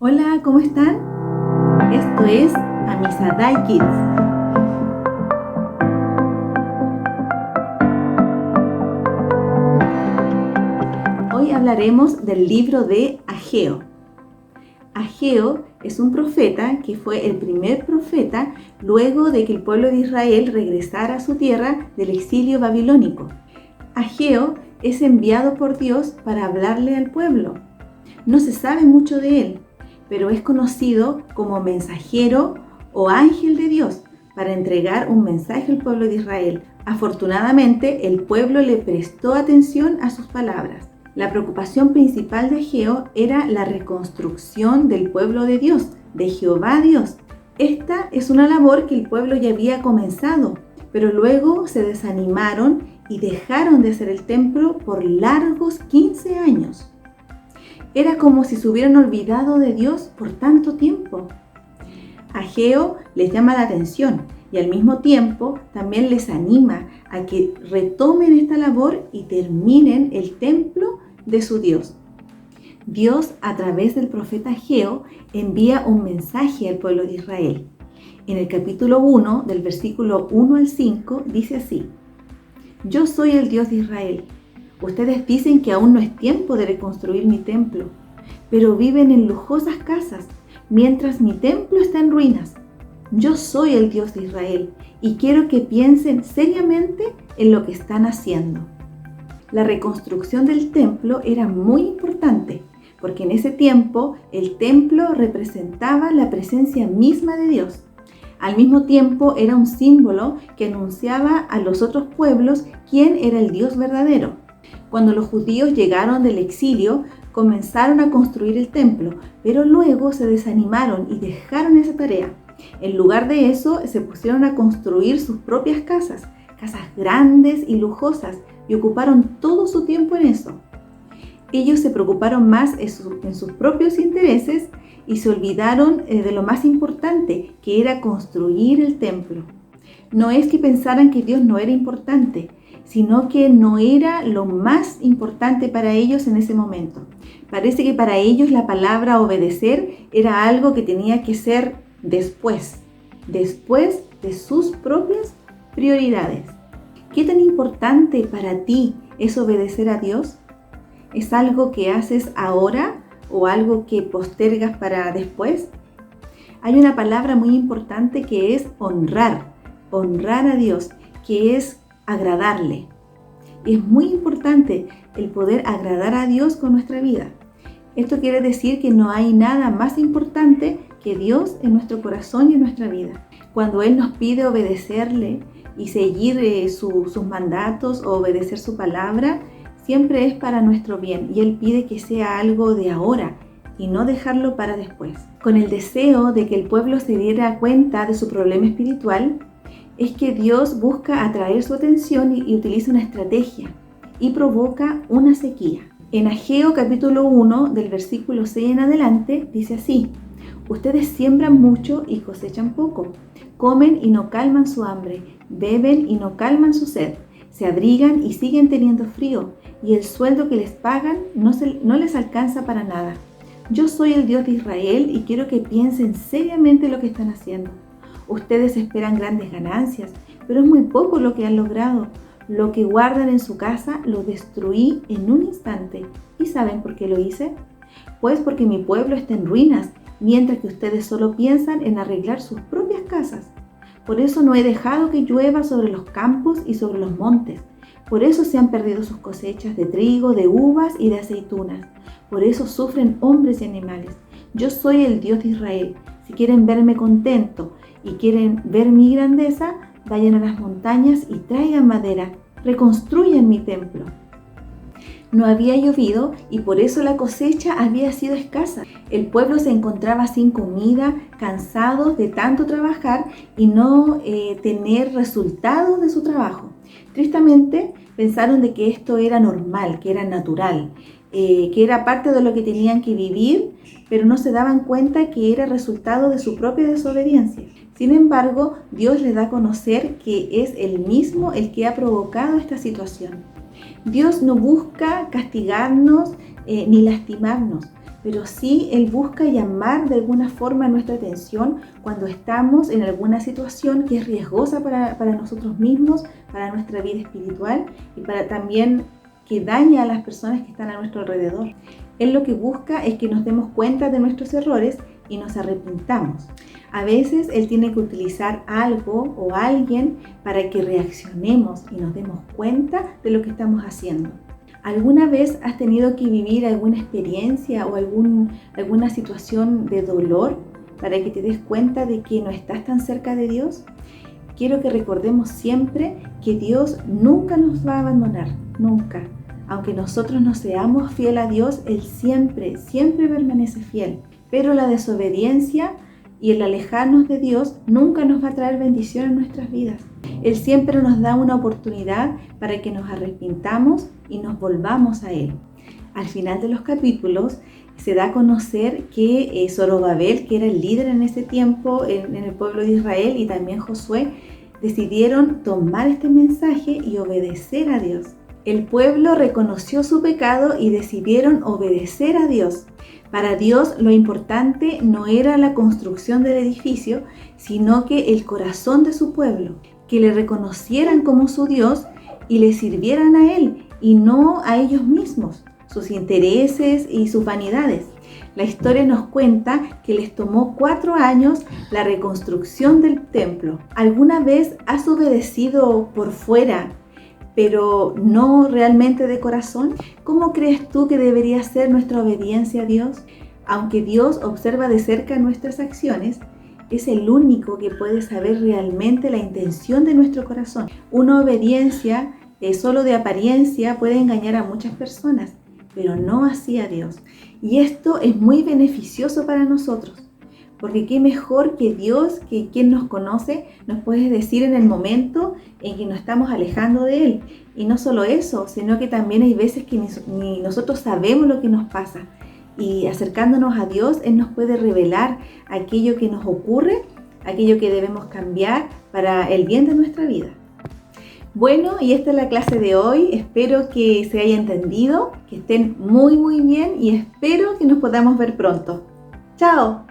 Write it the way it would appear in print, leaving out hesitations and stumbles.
Hola, ¿cómo están? Esto es Amisadai Kids. Hoy hablaremos del libro de Ageo. Ageo es un profeta que fue el primer profeta luego de que el pueblo de Israel regresara a su tierra del exilio babilónico. Ageo es enviado por Dios para hablarle al pueblo. No se sabe mucho de él, pero es conocido como mensajero o ángel de Dios para entregar un mensaje al pueblo de Israel. Afortunadamente, el pueblo le prestó atención a sus palabras. La preocupación principal de Ageo era la reconstrucción del pueblo de Dios, de Jehová Dios. Esta es una labor que el pueblo ya había comenzado, pero luego se desanimaron y dejaron de hacer el templo por largos 15 años. Era como si se hubieran olvidado de Dios por tanto tiempo. Ageo les llama la atención y al mismo tiempo también les anima a que retomen esta labor y terminen el templo de su Dios. Dios, a través del profeta Ageo, envía un mensaje al pueblo de Israel. En el capítulo 1, del versículo 1 al 5, dice así: Yo soy el Dios de Israel. Ustedes dicen que aún no es tiempo de reconstruir mi templo, pero viven en lujosas casas, mientras mi templo está en ruinas. Yo soy el Dios de Israel y quiero que piensen seriamente en lo que están haciendo. La reconstrucción del templo era muy importante, porque en ese tiempo el templo representaba la presencia misma de Dios. Al mismo tiempo era un símbolo que anunciaba a los otros pueblos quién era el Dios verdadero. Cuando los judíos llegaron del exilio, comenzaron a construir el templo, pero luego se desanimaron y dejaron esa tarea. En lugar de eso, se pusieron a construir sus propias casas grandes y lujosas, y ocuparon todo su tiempo en eso. Ellos se preocuparon más en sus propios intereses y se olvidaron de lo más importante, que era construir el templo. No es que pensaran que Dios no era importante, sino que no era lo más importante para ellos en ese momento. Parece que para ellos la palabra obedecer era algo que tenía que ser después de sus propias prioridades. ¿Qué tan importante para ti es obedecer a Dios? ¿Es algo que haces ahora o algo que postergas para después? Hay una palabra muy importante que es honrar a Dios, que es agradarle. Y es muy importante el poder agradar a Dios con nuestra vida. Esto quiere decir que no hay nada más importante que Dios en nuestro corazón y en nuestra vida. Cuando Él nos pide obedecerle y seguir sus mandatos o obedecer su palabra, siempre es para nuestro bien, y Él pide que sea algo de ahora y no dejarlo para después. Con el deseo de que el pueblo se diera cuenta de su problema espiritual, es que Dios busca atraer su atención y utiliza una estrategia y provoca una sequía. En Ageo capítulo 1, del versículo 6 en adelante, dice así: Ustedes siembran mucho y cosechan poco, comen y no calman su hambre, beben y no calman su sed, se abrigan y siguen teniendo frío, y el sueldo que les pagan no les alcanza para nada. Yo soy el Dios de Israel y quiero que piensen seriamente lo que están haciendo. Ustedes esperan grandes ganancias, pero es muy poco lo que han logrado. Lo que guardan en su casa lo destruí en un instante. ¿Y saben por qué lo hice? Pues porque mi pueblo está en ruinas, mientras que ustedes solo piensan en arreglar sus propias casas. Por eso no he dejado que llueva sobre los campos y sobre los montes. Por eso se han perdido sus cosechas de trigo, de uvas y de aceitunas. Por eso sufren hombres y animales. Yo soy el Dios de Israel. Si quieren verme contento y quieren ver mi grandeza, vayan a las montañas y traigan madera. Reconstruyan mi templo. No había llovido y por eso la cosecha había sido escasa. El pueblo se encontraba sin comida, cansados de tanto trabajar y no tener resultados de su trabajo. Tristemente pensaron de que esto era normal, que era natural, que era parte de lo que tenían que vivir, pero no se daban cuenta que era resultado de su propia desobediencia. Sin embargo, Dios les da a conocer que es Él mismo el que ha provocado esta situación. Dios no busca castigarnos ni lastimarnos, pero sí Él busca llamar de alguna forma nuestra atención cuando estamos en alguna situación que es riesgosa para nosotros mismos, para nuestra vida espiritual y para también que daña a las personas que están a nuestro alrededor. Él lo que busca es que nos demos cuenta de nuestros errores y nos arrepintamos. A veces Él tiene que utilizar algo o alguien para que reaccionemos y nos demos cuenta de lo que estamos haciendo. ¿Alguna vez has tenido que vivir alguna experiencia o alguna situación de dolor para que te des cuenta de que no estás tan cerca de Dios? Quiero que recordemos siempre que Dios nunca nos va a abandonar, nunca. Aunque nosotros no seamos fieles a Dios, Él siempre permanece fiel. Pero la desobediencia y el alejarnos de Dios nunca nos va a traer bendición en nuestras vidas. Él siempre nos da una oportunidad para que nos arrepintamos y nos volvamos a Él. Al final de los capítulos se da a conocer que Zorobabel, que era el líder en ese tiempo en el pueblo de Israel, y también Josué, decidieron tomar este mensaje y obedecer a Dios. El pueblo reconoció su pecado y decidieron obedecer a Dios. Para Dios lo importante no era la construcción del edificio, sino que el corazón de su pueblo, que le reconocieran como su Dios y le sirvieran a Él y no a ellos mismos, sus intereses y sus vanidades. La historia nos cuenta que les tomó 4 años la reconstrucción del templo. ¿Alguna vez has obedecido por fuera, pero no realmente de corazón? ¿Cómo crees tú que debería ser nuestra obediencia a Dios? Aunque Dios observa de cerca nuestras acciones, es el único que puede saber realmente la intención de nuestro corazón. Una obediencia solo de apariencia puede engañar a muchas personas, pero no así a Dios. Y esto es muy beneficioso para nosotros, porque qué mejor que Dios, que quien nos conoce, nos puede decir en el momento en que nos estamos alejando de Él. Y no solo eso, sino que también hay veces que ni nosotros sabemos lo que nos pasa. Y acercándonos a Dios, Él nos puede revelar aquello que nos ocurre, aquello que debemos cambiar para el bien de nuestra vida. Bueno, y esta es la clase de hoy. Espero que se haya entendido, que estén muy bien y espero que nos podamos ver pronto. ¡Chao!